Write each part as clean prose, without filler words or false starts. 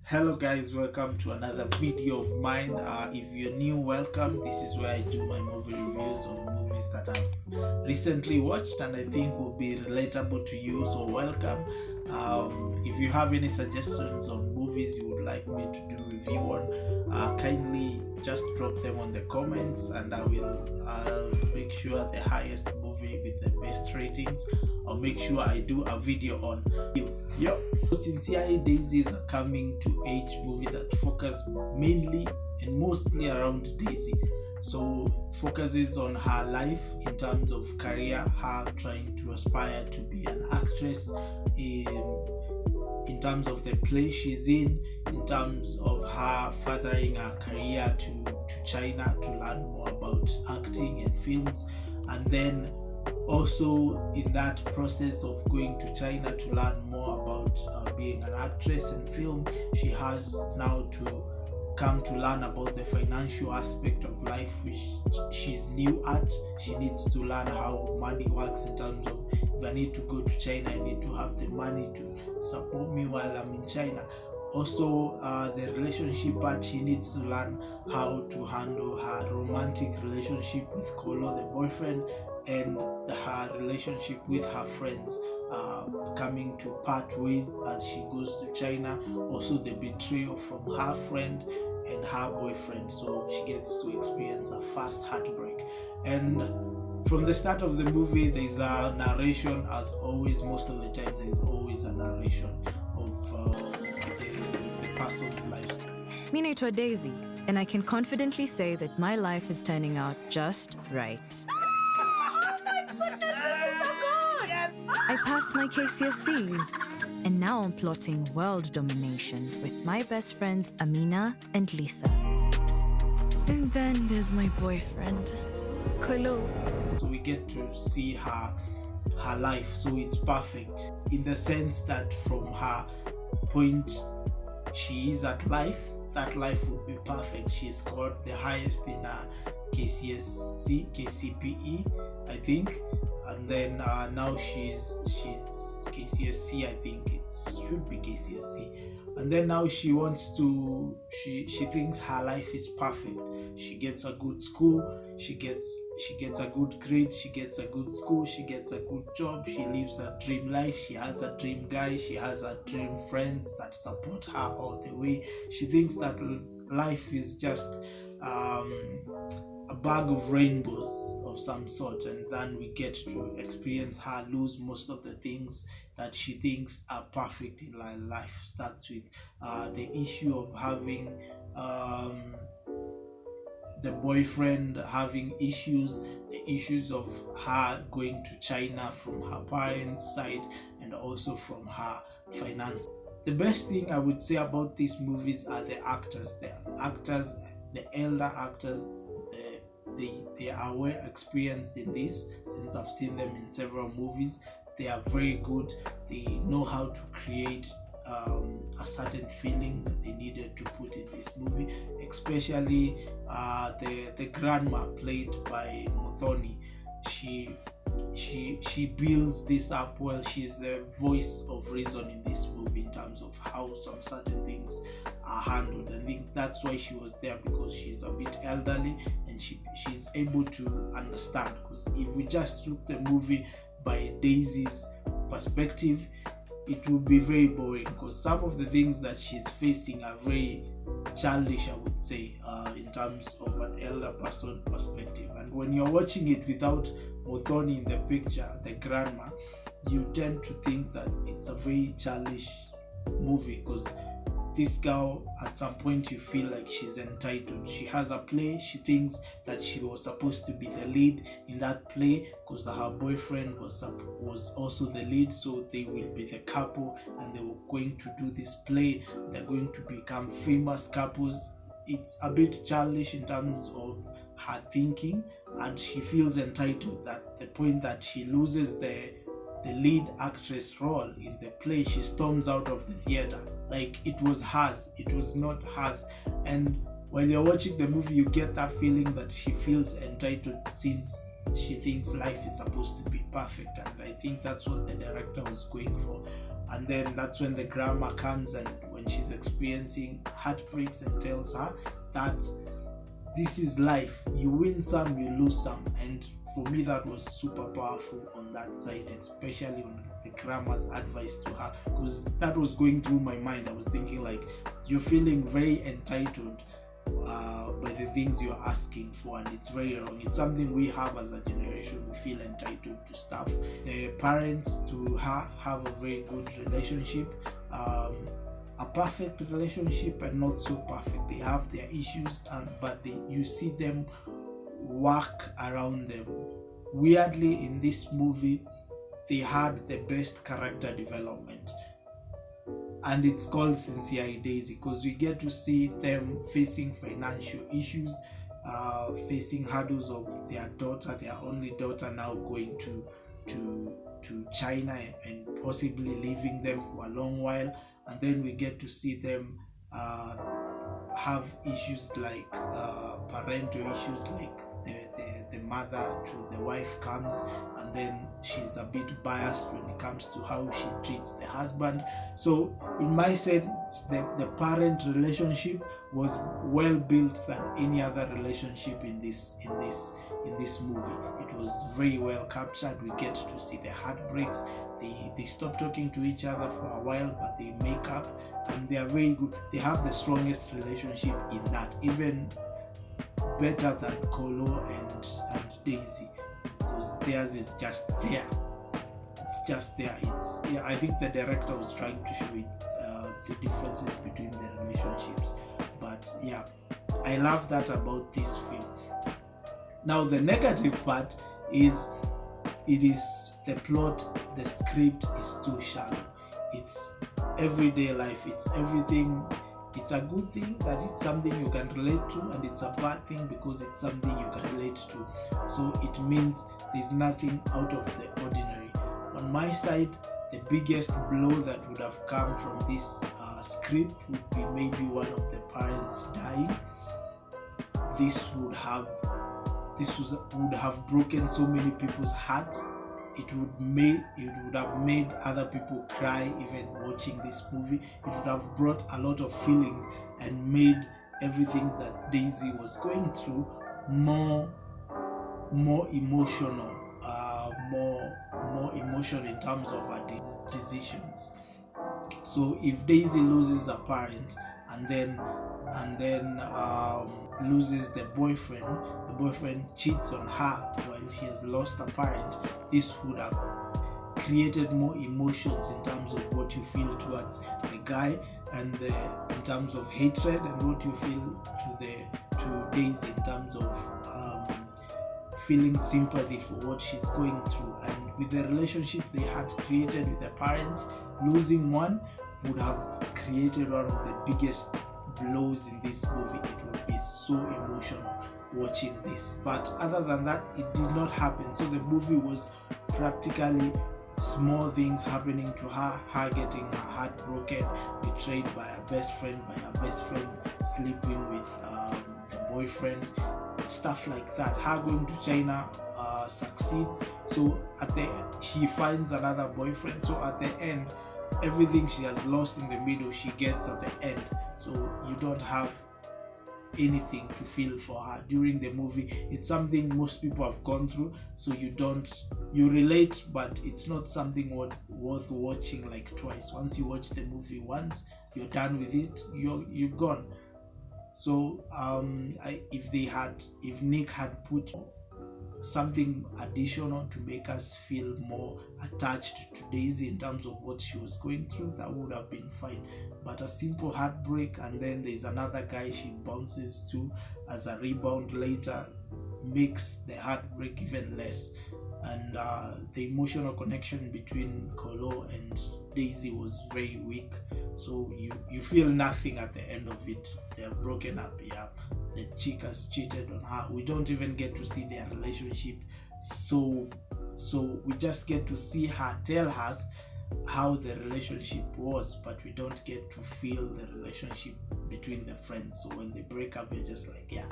Hello guys, welcome to another video of mine. If you're new, welcome. This is where I do my movie reviews of movies that I've recently watched and I think will be relatable to you, so welcome. If you have any suggestions on movies you would like me to do review on, kindly just drop them on the comments and I will make sure the highest movie with the best ratings, I'll make sure I do a video on. Sincere Daisy is a coming to age movie that focuses mainly and mostly around Daisy. So focuses on her life in terms of career, her trying to aspire to be an actress, in terms of the play she's in terms of her furthering her career to China to learn more about acting and films, and then also in that process of going to China to learn more about being an actress in film, she has now to come to learn about the financial aspect of life which she's new at. She needs to learn how money works in terms of, if I need to go to China, I need to have the money to support me while I'm in China. Also, the relationship part, she needs to learn how to handle her romantic relationship with Kolo, the boyfriend, and her relationship with her friends coming to part ways as she goes to China. Also the betrayal from her friend and her boyfriend, so she gets to experience a first heartbreak. And from the start of the movie there's a narration, as always. Most of the time there's always a narration of the person's life. Mi naitwa Daisy, and I can confidently say that my life is turning out just right. I passed my KCSEs, and now I'm plotting world domination with my best friends Amina and Lisa. And then there's my boyfriend, Kolo. So we get to see her life, so it's perfect in the sense that from her point she is at life, that life would be perfect. She scored the highest in KCPE, I think, and then now she's KCSE, I think it should be KCSE, and then now she wants to, she thinks her life is perfect. She gets a good school, she gets a good grade, she gets a good school, she gets a good job, she lives a dream life, she has a dream guy, she has a dream friends that support her all the way. She thinks that life is just a bag of rainbows of some sort, and then we get to experience her lose most of the things that she thinks are perfect in her life. Starts with the issue of having the boyfriend having issues, the issues of her going to China from her parents' side, and also from her finance. The best thing I would say about these movies are the actors. The elder actors, they are well experienced in this, since I've seen them in several movies. They are very good. They know how to create a certain feeling that they needed to put in this movie, especially the grandma played by Muthoni. She builds this up well. She's the voice of reason in this movie in terms of how some certain things are handled. I think that's why she was there, because she's a bit elderly and she's able to understand. Because if we just took the movie by Daisy's perspective, it would be very boring, because some of the things that she's facing are very childish, I would say, in terms of an elder person perspective. And when you're watching it without Muthoni in the picture, the grandma, you tend to think that it's a very childish movie, because this girl, at some point you feel like she's entitled. She has a play, she thinks that she was supposed to be the lead in that play because her boyfriend was also the lead, so they will be the couple and they were going to do this play. They're going to become famous couples. It's a bit childish in terms of her thinking, and she feels entitled. That the point that she loses the lead actress role in the play, she storms out of the theater like it was hers. It was not hers. And while you're watching the movie, you get that feeling that she feels entitled since she thinks life is supposed to be perfect, and I think that's what the director was going for. And then that's when the grandma comes, and when she's experiencing heartbreaks, and tells her that this is life, you win some, you lose some. And for me, that was super powerful on that side, especially on the grandma's advice to her, because that was going through my mind. I was thinking, like, you're feeling very entitled by the things you're asking for, and it's very wrong. It's something we have as a generation. We feel entitled to stuff. The parents to her have a very good relationship, a perfect relationship and not so perfect. They have their issues, but you see them work around them. Weirdly, in this movie, they had the best character development, and it's called Sincere Daisy, because we get to see them facing financial issues, facing hurdles of their daughter, their only daughter, now going to China and possibly leaving them for a long while. And then we get to see them have issues like parental issues, like the mother to the wife comes, and then she's a bit biased when it comes to how she treats the husband. So in my sense, the parent relationship was well built than any other relationship in this movie. It was very well captured. We get to see the heartbreaks. They stop talking to each other for a while, but they make up, and they are very good. They have the strongest relationship in that, even better than Kolo and Daisy, because theirs is just there. It's just there. I think the director was trying to show it, the differences between the relationships. But yeah, I love that about this film. Now the negative part is the plot, the script is too shallow. It's everyday life, it's everything. It's a good thing that it's something you can relate to, and it's a bad thing because it's something you can relate to. So it means there's nothing out of the ordinary. On my side, the biggest blow that would have come from this script would be maybe one of the parents dying. This would have broken so many people's hearts. It would have made other people cry even watching this movie. It would have brought a lot of feelings and made everything that Daisy was going through more emotional, more emotional in terms of her decisions. So if Daisy loses a parent and then loses the boyfriend cheats on her while she has lost a parent, this would have created more emotions in terms of what you feel towards the guy, and in terms of hatred, and what you feel to Daisy in terms of feeling sympathy for what she's going through. And with the relationship they had created with the parents, losing one would have created one of the biggest blows in this movie. It would be so emotional watching this. But other than that, it did not happen. So the movie was practically small things happening to her getting her heart broken, betrayed by her best friend, sleeping with the boyfriend, stuff like that. Her going to China succeeds, so at the end she finds another boyfriend. So at the end, everything she has lost in the middle, she gets at the end. So you don't have anything to feel for her during the movie. It's something most people have gone through, so you relate, but it's not something worth watching like twice. Once you watch the movie once, you're done with it, you're gone. So if Nick had put something additional to make us feel more attached to Daisy in terms of what she was going through, that would have been fine. But a simple heartbreak, and then there's another guy she bounces to as a rebound later, makes the heartbreak even less. And the emotional connection between Kolo and Daisy was very weak, so you feel nothing at the end of it. They're broken up. Yeah, the chick has cheated on her. We don't even get to see their relationship, so we just get to see her tell us how the relationship was, but we don't get to feel the relationship between the friends. So when they break up, you're just like, yeah.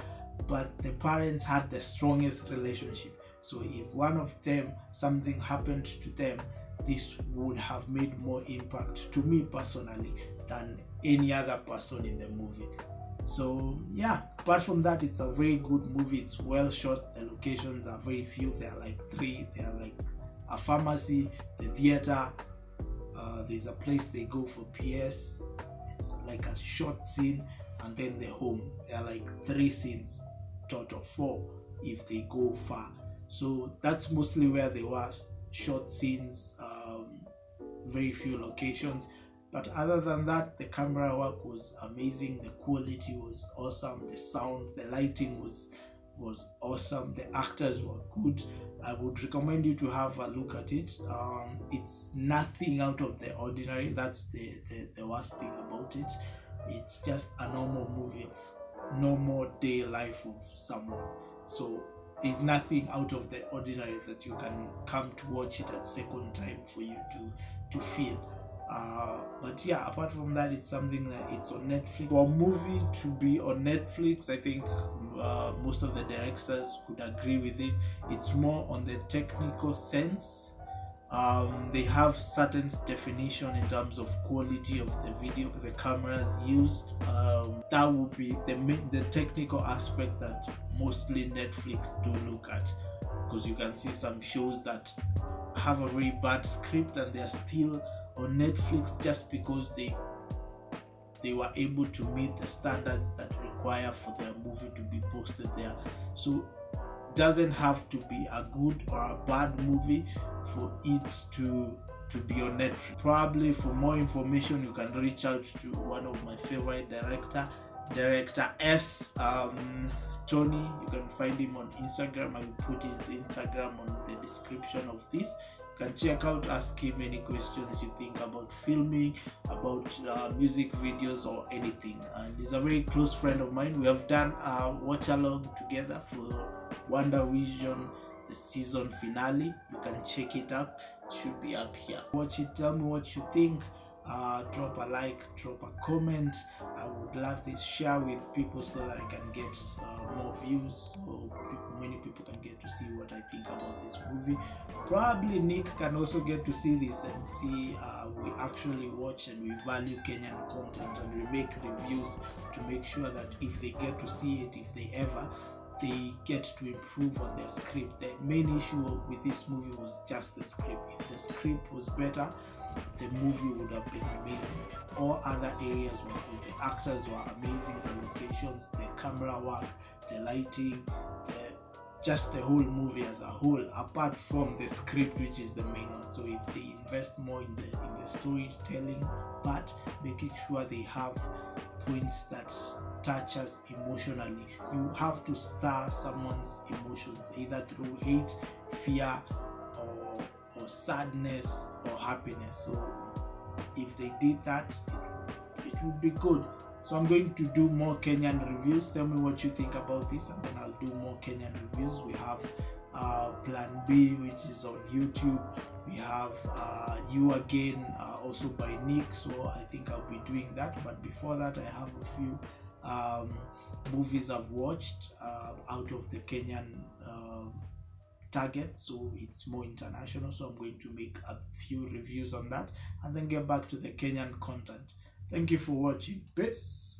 But the parents had the strongest relationship. So if one of them, something happened to them, this would have made more impact to me personally than any other person in the movie. So yeah, apart from that, it's a very good movie. It's well shot. The locations are very few. There are like 3. They are like a pharmacy, the theater, there's a place they go for PS. It's like a short scene, and then the home. There are like 3 scenes total, 4 if they go far. So that's mostly where they were. Short scenes, very few locations. But other than that, the camera work was amazing. The quality was awesome. The sound, the lighting was awesome. The actors were good. I would recommend you to have a look at it. It's nothing out of the ordinary. That's the worst thing about it. It's just a normal movie of normal day life of someone. So there's nothing out of the ordinary that you can come to watch it a second time for you to feel. But yeah, apart from that, it's something that it's on Netflix. For a movie to be on Netflix, I think most of the directors could agree with it. It's more on the technical sense. They have certain definition in terms of quality of the video, the cameras used. That would be the technical aspect that mostly Netflix do look at, because you can see some shows that have a very bad script and they're still on Netflix just because they were able to meet the standards that require for their movie to be posted there. So it doesn't have to be a good or a bad movie for it to be on Netflix. Probably for more information, you can reach out to one of my favorite director S. Tony. You can find him on Instagram. I will put his Instagram on the description of this. You can check out, ask him any questions you think about filming, about music videos or anything. And he's a very close friend of mine. We have done a watch along together for WandaVision, the season finale. You can check it up. It should be up here. Watch it, tell me what you think. Drop a like, drop a comment. I would love this. Share with people so that I can get more views, so many people can get to see what I think about this movie. Probably Nick can also get to see this and see we actually watch and we value Kenyan content, and we make reviews to make sure that if they get to see it, if they ever, they get to improve on their script. The main issue with this movie was just the script. If the script was better, the movie would have been amazing. All other areas were good. The actors were amazing, the locations, the camera work, the lighting, just the whole movie as a whole, apart from the script, which is the main one. So if they invest more in the storytelling part, making sure they have points that touch us emotionally. You have to stir someone's emotions either through hate, fear, or sadness or happiness. So if they did that, it would be good. So I'm going to do more Kenyan reviews. Tell me what you think about this, and then I'll do more Kenyan reviews. We have Plan B, which is on YouTube. We have You Again, also by Nick. So I think I'll be doing that. But before that, I have a few movies I've watched out of the Kenyan target, so it's more international. So I'm going to make a few reviews on that and then get back to the Kenyan content. Thank you for watching. Peace.